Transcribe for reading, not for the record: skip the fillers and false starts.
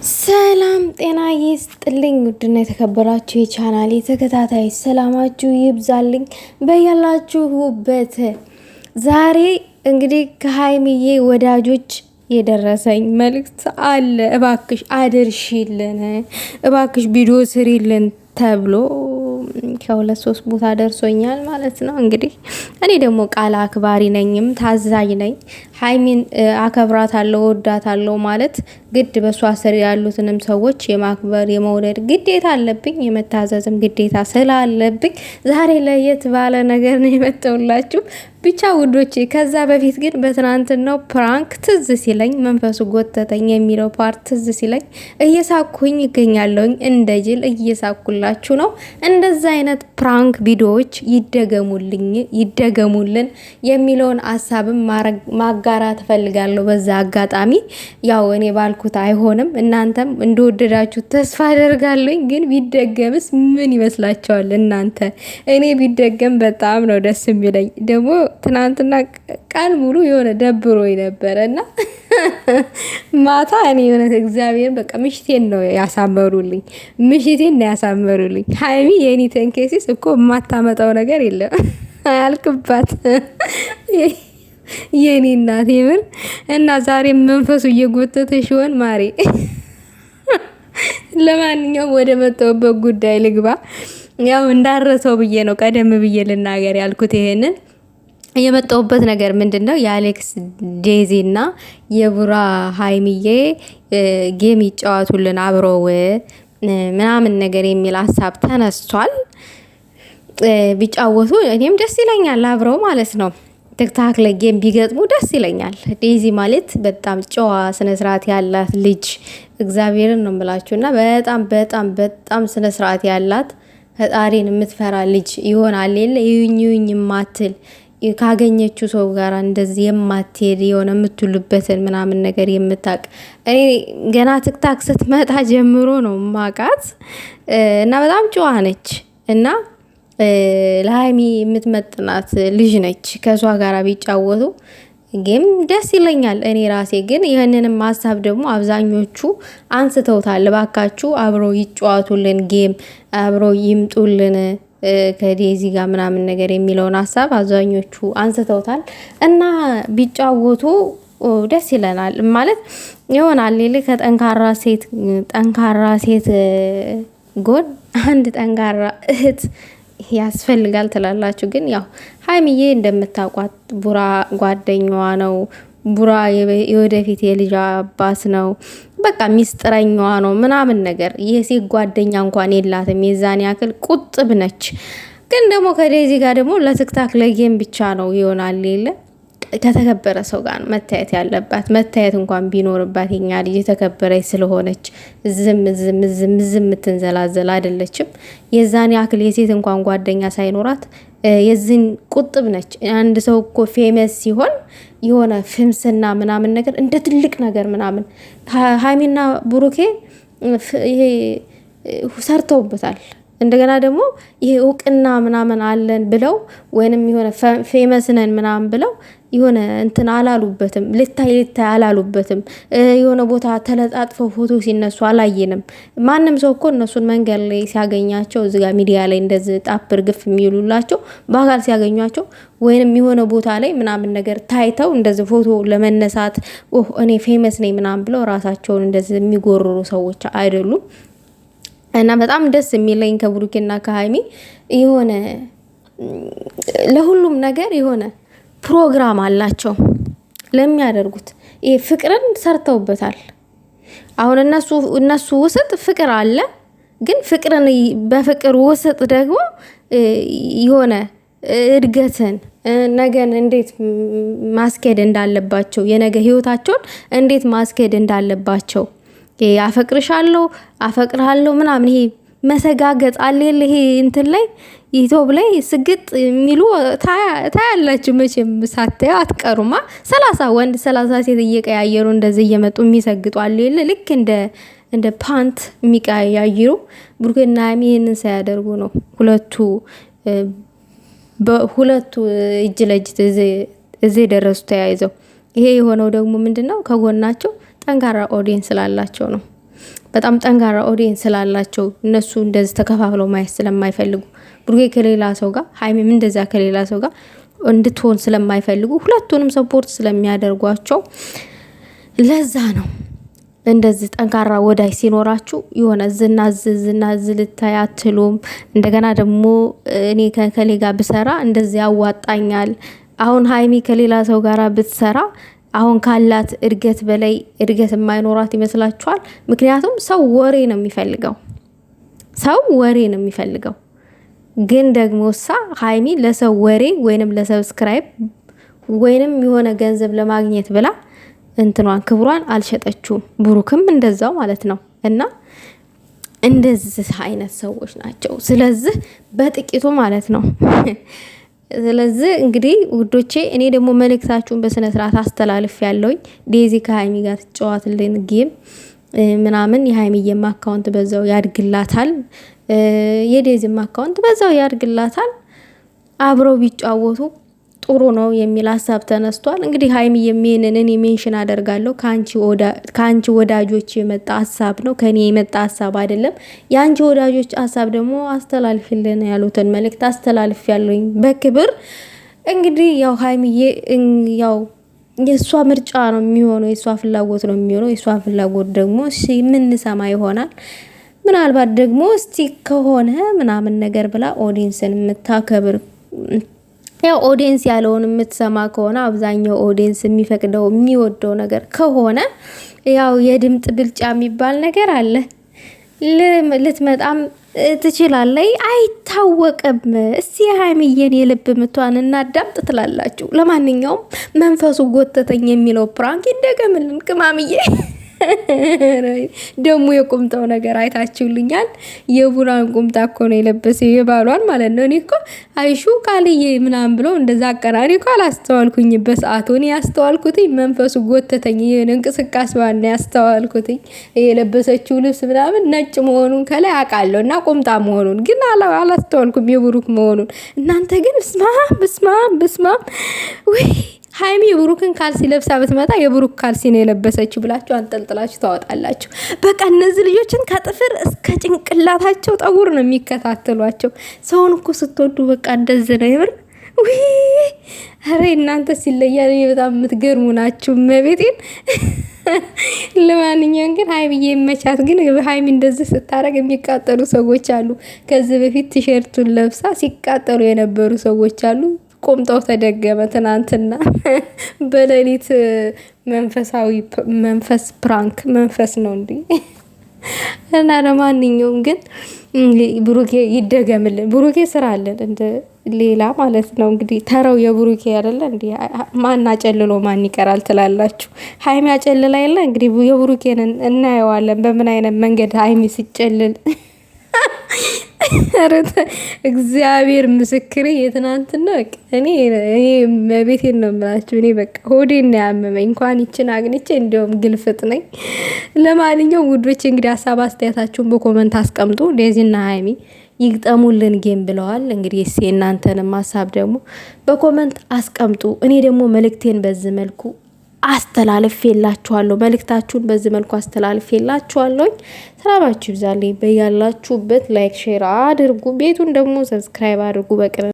ሰላም ጤና ይስጥልኝ። ውድና የተከበራችሁ የቻናሌ ተከታታይ ሰላማችሁ ይብዛልኝ በያላችሁበት። ዛሬ እንግዲህ ከሀይሚዬ ወዳጆች የደረሰኝ መልእክት አለ። እባክሽ አድርሺልን፣ እባክሽ ቪዲዮ ስሪልን ተብሎ ከሁለት ሶስት ቦታ ደርሶኛል ማለት ነው። እንግዲህ እኔ ደግሞ ቃል አክባሪ ነኝም ታዛኝ ነኝ። ሀይሚን አከብራታለሁ ወዳታለሁ ማለት ግድ በሷ ስር ያሉትንም ሰዎች የማክበር የመውደድ ግዴታ አለብኝ፣ የመታዘዝም ግዴታ ስላለብኝ ዛሬ ለየት ባለ ነገር ነው የመጣሁላችሁ። ብቻ ውዶቼ፣ ከዛ በፊት ግን በትናንትናው ፕራንክ ትዝ ሲለኝ መንፈሱ ጎተተኝ የሚለው ፓርት ትዝ ሲለኝ እየሳኩኝ ይገኛለሁኝ። እንደ ጅል እየሳኩላችሁ ነው። እንደዛ አይነት ፕራንክ ቪዲዮዎች ይደገሙልን የሚለውን ሀሳብም ማጋራት እፈልጋለሁ። በዛ አጋጣሚ ያው እኔ ባልኩት አይሆንም፣ እናንተም እንደወደዳችሁ ተስፋ አደርጋለሁ። ግን ቢደገምስ ምን ይመስላችኋል እናንተ? እኔ ቢደገም በጣም ነው ደስ የሚለኝ። ደግሞ ትናንትና ቀን ሙሉ የሆነ ደብሮኝ ነበረ እና ማታ እኔ የሆነ እግዚአብሔር በቃ ምሽቴን ነው ያሳመሩልኝ። ሀይሚ የኔ ተንኬሲስ እኮ የማታመጣው ነገር የለም አያልቅባት የኔ እናት የምር። እና ዛሬ መንፈሱ እየጎተተ ሲሆን ማሬ ለማንኛውም ወደ መጣሁበት ጉዳይ ልግባ። ያው እንዳረሰው ብዬ ነው ቀደም ብዬ ልናገር ያልኩት። ይሄንን የመጣሁበት ነገር ምንድነው? የአሌክስ ዴዚ እና የቡራ ሀይሚዬ ጌም ይጫወቱልን አብረው ምናምን ነገር የሚል ሀሳብ ተነስቷል። ቢጫወቱ እኔም ደስ ይለኛል፣ አብረው ማለት ነው። ቲክታክ ላይ ጌም ቢገጥሙ ደስ ይለኛል። ዴዚ ማለት በጣም ጨዋ ስነ ስርዓት ያላት ልጅ እግዚአብሔርን ነው የምላችሁ። እና በጣም በጣም በጣም ስነ ስርዓት ያላት ፈጣሪን የምትፈራ ልጅ ይሆናል የለ ይሁኝ የማትል ካገኘችው ሰው ጋር እንደዚህ የማትሄድ የሆነ የምትሉበትን ምናምን ነገር የምታውቅ። እኔ ገና ቲክታክ ስትመጣ ጀምሮ ነው ማቃት እና በጣም ጨዋ ነች እና ለሀይሚ የምትመጥናት ልጅ ነች። ከሷ ጋር ቢጫወቱ ጌም ደስ ይለኛል እኔ ራሴ። ግን ይህንንም ሀሳብ ደግሞ አብዛኞቹ አንስተውታል። እባካችሁ አብረው ይጫወቱልን ጌም፣ አብረው ይምጡልን ከዴዚ ጋር ምናምን ነገር የሚለውን ሀሳብ አብዛኞቹ አንስተውታል። እና ቢጫወቱ ደስ ይለናል ማለት ይሆናል። ሌላ ከጠንካራ ሴት ጎን አንድ ጠንካራ እህት ያስፈልጋል ትላላችሁ። ግን ያው ሀይሚዬ እንደምታውቋት ቡራ ጓደኛዋ ነው። ቡራ የወደፊት የልጅ አባት ነው። በቃ ሚስጥረኛዋ ነው ምናምን ነገር። የሴት ጓደኛ እንኳን የላትም። የዛን ያክል ቁጥብ ነች። ግን ደግሞ ከዴዚ ጋር ደግሞ ለቲክታክ ለጌም ብቻ ነው ይሆናል የለ ከተከበረ ሰው ጋር መታየት ያለባት። መታየት እንኳን ቢኖርባት የኛ ልጅ የተከበረች ስለሆነች ዝም የምትንዘላዘል አይደለችም። የዛን ያክል የሴት እንኳን ጓደኛ ሳይኖራት የዚህን ቁጥብ ነች። አንድ ሰው እኮ ፌመስ ሲሆን የሆነ ፍምስና ምናምን ነገር እንደ ትልቅ ነገር ምናምን ሀይሚና ብሩኬ ይሄ ሰርተውበታል። እንደገና ደግሞ ይሄ እውቅና ምናምን አለን ብለው ወይንም የሆነ ፌመስ ነን ምናምን ብለው የሆነ እንትን አላሉበትም። ልታይ አላሉበትም። የሆነ ቦታ ተለጣጥፈው ፎቶ ሲነሱ አላየንም። ማንም ሰው እኮ እነሱን መንገድ ላይ ሲያገኛቸው እዚህ ጋር ሚዲያ ላይ እንደዚህ ጣፕር ግፍ የሚሉላቸው በአካል ሲያገኟቸው ወይንም የሆነ ቦታ ላይ ምናምን ነገር ታይተው እንደዚህ ፎቶ ለመነሳት እኔ ፌመስ ነኝ ምናምን ብለው ራሳቸውን እንደዚህ የሚጎርሩ ሰዎች አይደሉም። እና በጣም ደስ የሚለኝ ከብሩኬና ከሀይሚ የሆነ ለሁሉም ነገር የሆነ ፕሮግራም አላቸው ለሚያደርጉት። ይሄ ፍቅርን ሰርተውበታል። አሁን እነሱ ውስጥ ፍቅር አለ። ግን ፍቅርን በፍቅር ውስጥ ደግሞ የሆነ እድገትን ነገን እንዴት ማስኬድ እንዳለባቸው የነገ ህይወታቸውን እንዴት ማስኬድ እንዳለባቸው አፈቅርሃለሁ ምናምን ይሄ መሰጋገጥ አለ። ይሄ እንትን ላይ ዩቲዩብ ላይ ስግጥ የሚሉ ታያላችሁ መቼም ሳታዩ አትቀሩማ። 30 ወንድ 30 ሴት እየቀያየሩ እንደዚህ እየመጡ የሚሰግጡ አለ። ልክ እንደ ፓንት የሚቀያየሩ ብሩክና ሀይሚ ይሄንን ሳያደርጉ ነው ሁለቱ እጅ ለእጅ እዚህ ደረሱ ተያይዘው። ይሄ የሆነው ደግሞ ምንድነው? ከጎናቸው ጠንካራ ኦዲየንስ ስላላቸው ነው። በጣም ጠንካራ ኦዲየንስ ስላላቸው እነሱ እንደዚህ ተከፋፍለው ማየት ስለማይፈልጉ ብሩኬ ከሌላ ሰው ጋር ሀይሚም እንደዛ ከሌላ ሰው ጋር እንድትሆን ስለማይፈልጉ ሁለቱንም ሰፖርት ስለሚያደርጓቸው ለዛ ነው እንደዚህ ጠንካራ ወዳጅ ሲኖራችሁ የሆነ ዝናዝ ልታይ አትሉም። እንደገና ደግሞ እኔ ከከሌ ጋር ብሰራ እንደዚህ ያዋጣኛል። አሁን ሀይሚ ከሌላ ሰው ጋር ብትሰራ አሁን ካላት እድገት በላይ እድገት የማይኖራት ይመስላችኋል? ምክንያቱም ሰው ወሬ ነው የሚፈልገው። ግን ደግሞ ሀይሚ ለሰው ወሬ ወይንም ለሰብስክራይብ ወይንም የሆነ ገንዘብ ለማግኘት ብላ እንትኗን ክብሯን አልሸጠችውም። ብሩክም እንደዛው ማለት ነው። እና እንደዚህ አይነት ሰዎች ናቸው። ስለዚህ በጥቂቱ ማለት ነው። ስለዚህ እንግዲህ ውዶቼ እኔ ደግሞ መልእክታችሁን በስነ ስርዓት አስተላልፍ ያለውኝ ዴዚ ከሀይሚ ጋር ትጫወትልን ጌም ምናምን የሀይሚዬም አካውንት በዛው ያድግላታል፣ የዴዚም አካውንት በዛው ያድግላታል። አብረው ቢጫወቱ ጥሩ ነው የሚል ሀሳብ ተነስቷል። እንግዲህ ሀይሚዬ ይሄንን እኔ ሜንሽን አደርጋለሁ ከአንቺ ወዳጆች የመጣ ሀሳብ ነው፣ ከኔ የመጣ ሀሳብ አይደለም። የአንቺ ወዳጆች ሀሳብ ደግሞ አስተላልፍልን ያሉትን መልእክት አስተላልፍ ያለኝ በክብር። እንግዲህ ያው ሀይሚዬ ያው የእሷ ምርጫ ነው የሚሆነው፣ የእሷ ፍላጎት ነው የሚሆነው። የእሷ ፍላጎት ደግሞ የምንሰማ ይሆናል። ምናልባት ደግሞ እስቲ ከሆነ ምናምን ነገር ብላ ኦዲየንስን የምታከብር ያው ኦዲየንስ ያለውን የምትሰማ ከሆነ አብዛኛው ኦዲየንስ የሚፈቅደው የሚወደው ነገር ከሆነ ያው የድምጥ ብልጫ የሚባል ነገር አለ። ልትመጣም ትችላለይ፣ አይታወቅም። እስቲ ሀይሚዬን የልብ ምቷን እናዳምጥ ትላላችሁ። ለማንኛውም መንፈሱ ጎተተኝ የሚለው ፕራንክ ይደገምልን ቅማምዬ። ደግሞ የቁምጣው ነገር አይታችሁልኛል። የቡራን ቁምጣ እኮ ነው የለበሰ የባሏን ማለት ነው። እኔ እኮ አይሹ ቃልዬ ምናምን ብሎ እንደዛ አቀናሪ እኮ አላስተዋልኩኝ በሰዓቱ። እኔ ያስተዋልኩትኝ መንፈሱ ጎተተኝ ይሄን እንቅስቃሴ ዋና ያስተዋልኩትኝ የለበሰችው ልብስ ምናምን ነጭ መሆኑን ከላይ አውቃለሁ እና ቁምጣ መሆኑን ግን አላስተዋልኩም የብሩክ መሆኑን። እናንተ ግን ብስማም ወይ ሀይሚ የብሩክን ካልሲ ለብሳ ብትመጣ የብሩክ ካልሲ ነው የለበሰችው ብላችሁ አንጠልጥላችሁ ታወጣላችሁ። በቃ እነዚህ ልጆችን ከጥፍር እስከ ጭንቅላታቸው ጠጉር ነው የሚከታተሏቸው። ሰውን እኮ ስትወዱ በቃ እንደዚህ ነው ይብር። ኧረ እናንተ ሲለያል በጣም የምትገርሙ ናችሁ መቤቴን። ለማንኛውም ግን ሀይሚዬ ይመቻት። ግን ሀይሚ እንደዚህ ስታረግ የሚቃጠሉ ሰዎች አሉ። ከዚህ በፊት ቲሸርቱን ለብሳ ሲቃጠሉ የነበሩ ሰዎች አሉ። ቆምጣው ተደገመ ትናንትና በሌሊት መንፈስ ፕራንክ መንፈስ ነው እንዴ? እና ለማንኛውም ግን ብሩኬ ይደገምልን። ብሩኬ ስራ አለን እንደ ሌላ ማለት ነው። እንግዲህ ተራው የብሩኬ አይደለ እንዴ? ማን አጨልሎ ማን ይቀራል ትላላችሁ? ሀይሚ አጨልላ የለ እንግዲህ የብሩኬን እናየዋለን በምን አይነት መንገድ ሀይሚ ሲጨልል። እግዚአብሔር ምስክሬ የትናንትና እኔ ቤቴን ነው የምላችሁ። እኔ በቃ ሆዴን ነው ያመመኝ። እንኳን ይችን አግኝቼ እንዲያውም ግልፍጥ ነኝ። ለማንኛውም ውዶች እንግዲህ ሀሳብ አስተያየታችሁን በኮመንት አስቀምጡ። ዴዚና ሀይሚ ይግጠሙልን ጌም ብለዋል። እንግዲህ እሴ እናንተንም ሀሳብ ደግሞ በኮመንት አስቀምጡ። እኔ ደግሞ መልእክቴን በዚህ መልኩ አስተላልፌላችኋለሁ። መልእክታችሁን በዚህ መልኩ አስተላልፌላችኋለሁ። ሰላማችሁ ይብዛልኝ በያላችሁበት። ላይክ ሼር አድርጉ። ቤቱን ደግሞ ሰብስክራይብ አድርጉ። በቅን